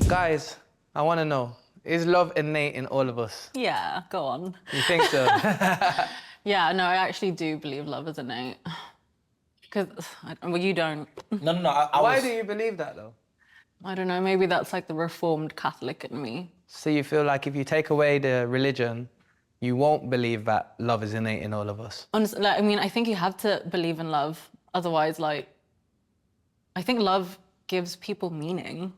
Guys, I want to know, is love innate in all of us? Yeah, go on. You think so? Yeah, no, I actually do believe love is innate. Because, well, you don't. No. Why do you believe that, though? I don't know, maybe that's like the Reformed Catholic in me. So you feel like if you take away the religion, you won't believe that love is innate in all of us? Honestly, like, I mean, I think you have to believe in love. Otherwise, like, I think love gives people meaning.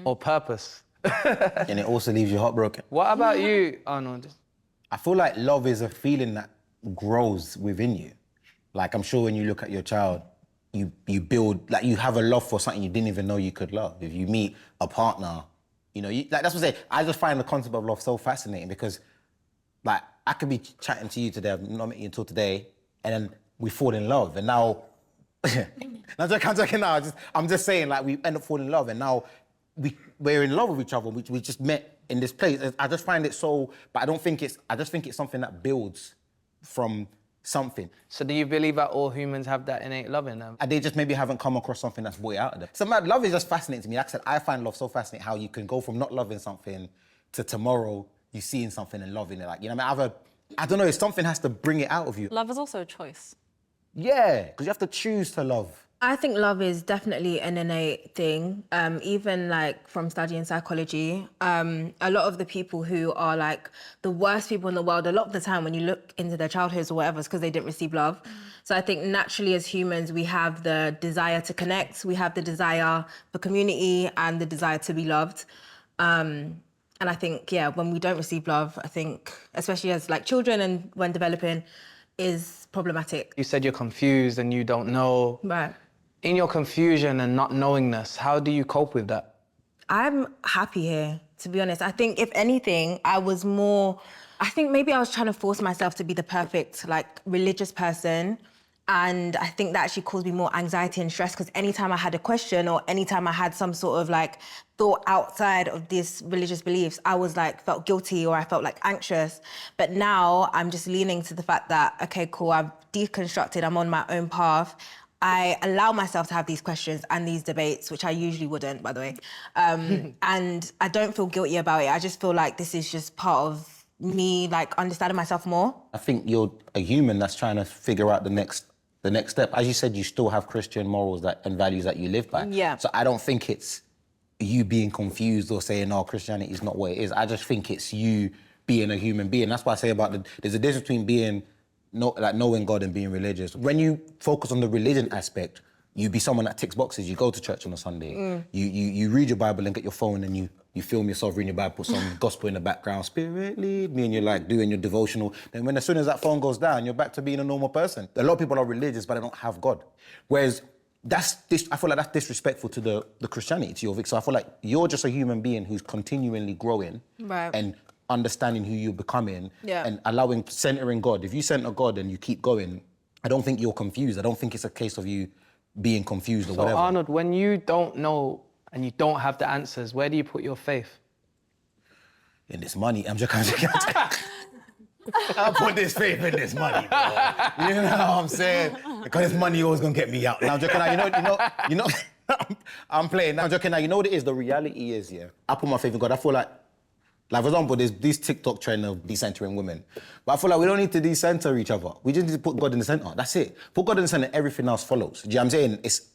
Or purpose? And it also leaves you heartbroken. What about you, Arnold? I feel like love is a feeling that grows within you. Like, I'm sure when you look at your child, you build, like, you have a love for something you didn't even know you could love. If you meet a partner, you know, like, that's what I say. I just find the concept of love so fascinating because, like, I could be chatting to you today, I've not met you until today, and then we fall in love, and now, I'm joking now, I'm just saying, like, we end up falling in love, and now we're in love with each other, we just met in this place. I just find it so, but I just think it's something that builds from something. So do you believe that all humans have that innate love in them? And they just maybe haven't come across something that's brought it out of them. So love is just fascinating to me. Like I said, I find love so fascinating, how you can go from not loving something to tomorrow you seeing something and loving it. Like, you know what I mean? I don't know, if something has to bring it out of you. Love is also a choice. Yeah, because you have to choose to love. I think love is definitely an innate thing. Even like from studying psychology, a lot of the people who are like the worst people in the world, a lot of the time when you look into their childhoods or whatever, it's because they didn't receive love. So I think naturally as humans, we have the desire to connect, we have the desire for community and the desire to be loved. And I think, yeah, when we don't receive love, I think, especially as like children and when developing, is problematic. You said you're confused and you don't know. Right. In your confusion and not knowingness, how do you cope with that? I'm happy here, to be honest. I think if anything, I think maybe I was trying to force myself to be the perfect, like, religious person. And I think that actually caused me more anxiety and stress because anytime I had a question or anytime I had some sort of like thought outside of these religious beliefs, I was like, felt guilty or I felt like anxious. But now I'm just leaning to the fact that, okay, cool, I've deconstructed, I'm on my own path. I allow myself to have these questions and these debates, which I usually wouldn't, by the way. And I don't feel guilty about it. I just feel like this is just part of me, like, understanding myself more. I think you're a human that's trying to figure out the next step. As you said, you still have Christian morals and values that you live by. Yeah. So I don't think it's you being confused or saying, oh, Christianity is not what it is. I just think it's you being a human being. That's why I say about there's a difference between being knowing God and being religious. When you focus on the religion aspect, you be someone that ticks boxes. You go to church on a Sunday. You read your Bible and get your phone and you film yourself reading your Bible, put some gospel in the background, Spirit lead me, and you're like doing your devotional. Then as soon as that phone goes down, you're back to being a normal person. A lot of people are religious, but they don't have God. Whereas I feel like that's disrespectful to the Christianity, to your Vic. So I feel like you're just a human being who's continually growing. Right. And understanding who you're becoming, yeah, and centering God. If you center God and you keep going, I don't think you're confused. I don't think it's a case of you being confused or whatever. So Arnold, when you don't know and you don't have the answers, where do you put your faith? In this money. I'm joking. I'll put this faith in this money, bro. You know what I'm saying? Because this money always gonna get me out. Now I'm joking. You know. I'm playing. Now I'm joking. Now you know what it is. The reality is, yeah. I put my faith in God. I feel like, for example, there's this TikTok trend of decentering women. But I feel like we don't need to decenter each other. We just need to put God in the center. That's it. Put God in the center, everything else follows. Do you know what I'm saying? It's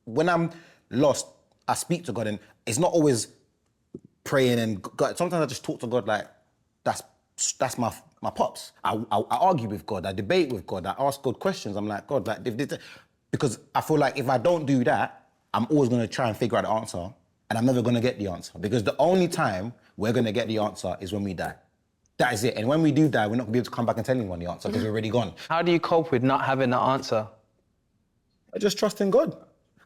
when I'm lost, I speak to God, and it's not always praying and God. Sometimes I just talk to God like that's my pops. I argue with God. I debate with God. I ask God questions. I'm like, God, like, because I feel like if I don't do that, I'm always going to try and figure out the answer, and I'm never going to get the answer. Because the only time we're going to get the answer is when we die. That is it. And when we do die, we're not going to be able to come back and tell anyone the answer because we're already gone. How do you cope with not having the answer? I just trust in God.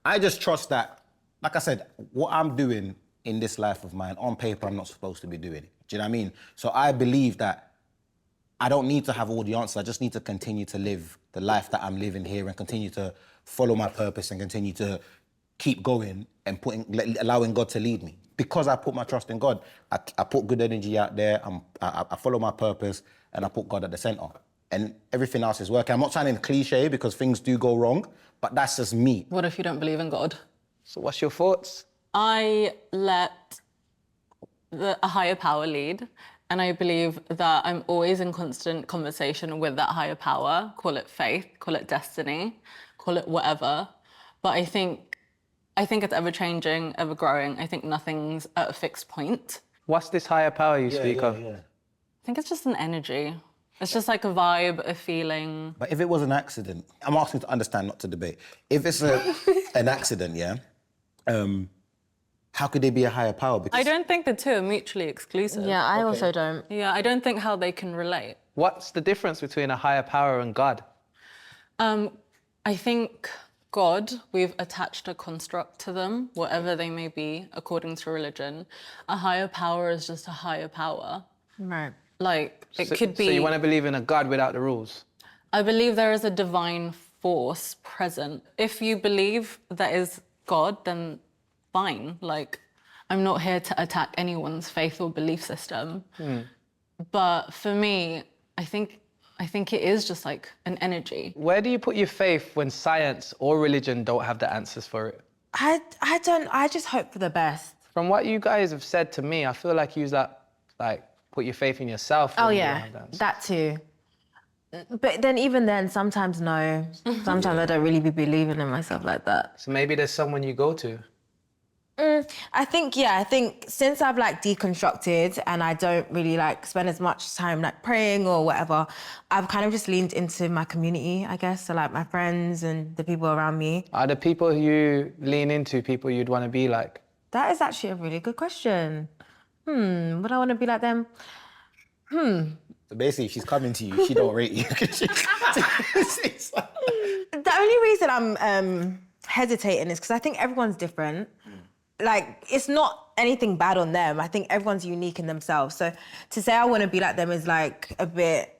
I just trust that, like I said, what I'm doing in this life of mine, on paper, I'm not supposed to be doing it. Do you know what I mean? So I believe that I don't need to have all the answers. I just need to continue to live the life that I'm living here and continue to follow my purpose and continue to keep going and allowing God to lead me. Because I put my trust in God, I put good energy out there, I follow my purpose, and I put God at the center. And everything else is working. I'm not sounding cliche because things do go wrong, but that's just me. What if you don't believe in God? So what's your thoughts? I let a higher power lead. And I believe that I'm always in constant conversation with that higher power. Call it faith, call it destiny, call it whatever. But I think it's ever changing, ever growing. I think nothing's at a fixed point. What's this higher power you speak of? I think it's just an energy. It's just like a vibe, a feeling. But if it was an accident, I'm asking to understand, not to debate. If it's an accident, how could they be a higher power? Because I don't think the two are mutually exclusive. Yeah, I also don't. Yeah, I don't think how they can relate. What's the difference between a higher power and God? I think God, we've attached a construct to them, whatever they may be, according to religion. A higher power is just a higher power. Right. Like, it could be... So you want to believe in a God without the rules? I believe there is a divine force present. If you believe that is God, then fine. Like, I'm not here to attack anyone's faith or belief system. But for me, I think it is just like an energy. Where do you put your faith when science or religion don't have the answers for it? I just hope for the best. From what you guys have said to me, I feel like you put your faith in yourself. Oh when you don't yeah, have the answers. that too. But then even then, sometimes no. Sometimes I don't really be believing in myself like that. So maybe there's someone you go to. I think since I've like deconstructed and I don't really like spend as much time like praying or whatever, I've kind of just leaned into my community, I guess. So like my friends and the people around me. Are the people you lean into people you'd want to be like? That is actually a really good question. Would I want to be like them? So basically, if she's coming to you, she don't rate you. The only reason I'm hesitating is because I think everyone's different. Like, it's not anything bad on them. I think everyone's unique in themselves. So to say I want to be like them is like a bit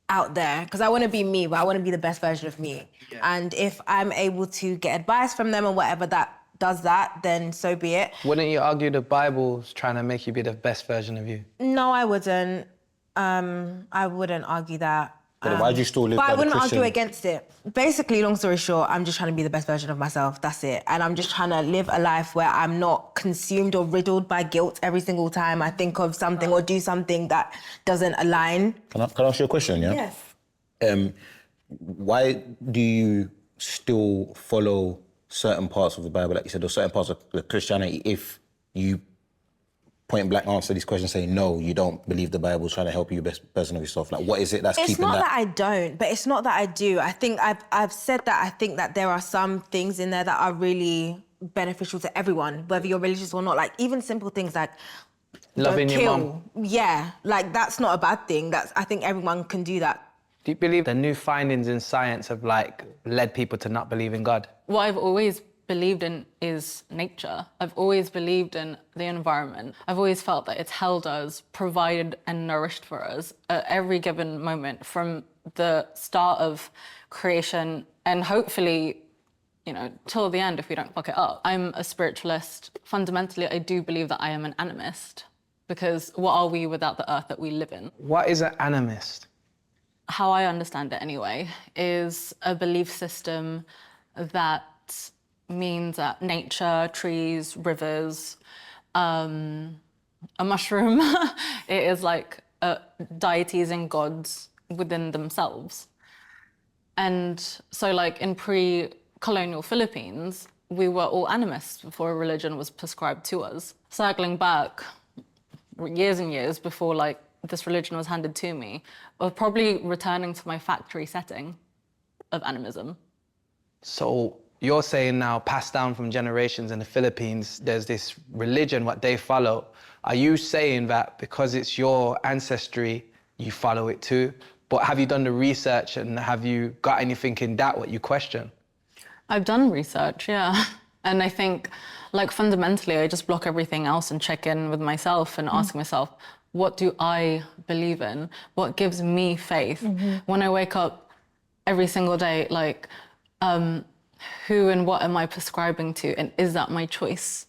out there because I want to be me, but I want to be the best version of me. Yeah. And if I'm able to get advice from them or whatever that does that, then so be it. Wouldn't you argue the Bible's trying to make you be the best version of you? No, I wouldn't. I wouldn't argue that. But why do you still live But by I wouldn't the Christian? argue against it. Basically, long story short, I'm just trying to be the best version of myself. That's it. And I'm just trying to live a life where I'm not consumed or riddled by guilt every single time I think of something or do something that doesn't align. Can I ask you a question, yeah? Yes. Why do you still follow certain parts of the Bible, like you said, or certain parts of the Christianity, if you point blank answer these questions saying, no, you don't believe the Bible's trying to help you best version of yourself? Like, what is it that's keeping that? It's not that I don't, but it's not that I do. I think I've said that I think that there are some things in there that are really beneficial to everyone, whether you're religious or not. Like, even simple things like Loving don't your kill. mum. Yeah, like, that's not a bad thing. I think everyone can do that. Do you believe the new findings in science have like led people to not believe in God? What I've always believed in is nature. I've always believed in the environment. I've always felt that it's held us, provided and nourished for us at every given moment from the start of creation and hopefully, you know, till the end if we don't fuck it up. I'm a spiritualist. Fundamentally, I do believe that I am an animist because what are we without the earth that we live in? What is an animist? How I understand it anyway, is a belief system that means that nature, trees, rivers, a mushroom, it is like deities and gods within themselves. And so like in pre-colonial Philippines, we were all animists before religion was prescribed to us. Circling back years and years before like this religion was handed to me, of probably returning to my factory setting of animism. So you're saying now, passed down from generations in the Philippines, there's this religion, what they follow. Are you saying that because it's your ancestry, you follow it too? But have you done the research and have you got anything in that what you question? I've done research, yeah. And I think, like, fundamentally, I just block everything else and check in with myself and ask myself, what do I believe in? What gives me faith? When I wake up every single day, like, who and what am I prescribing to? And is that my choice?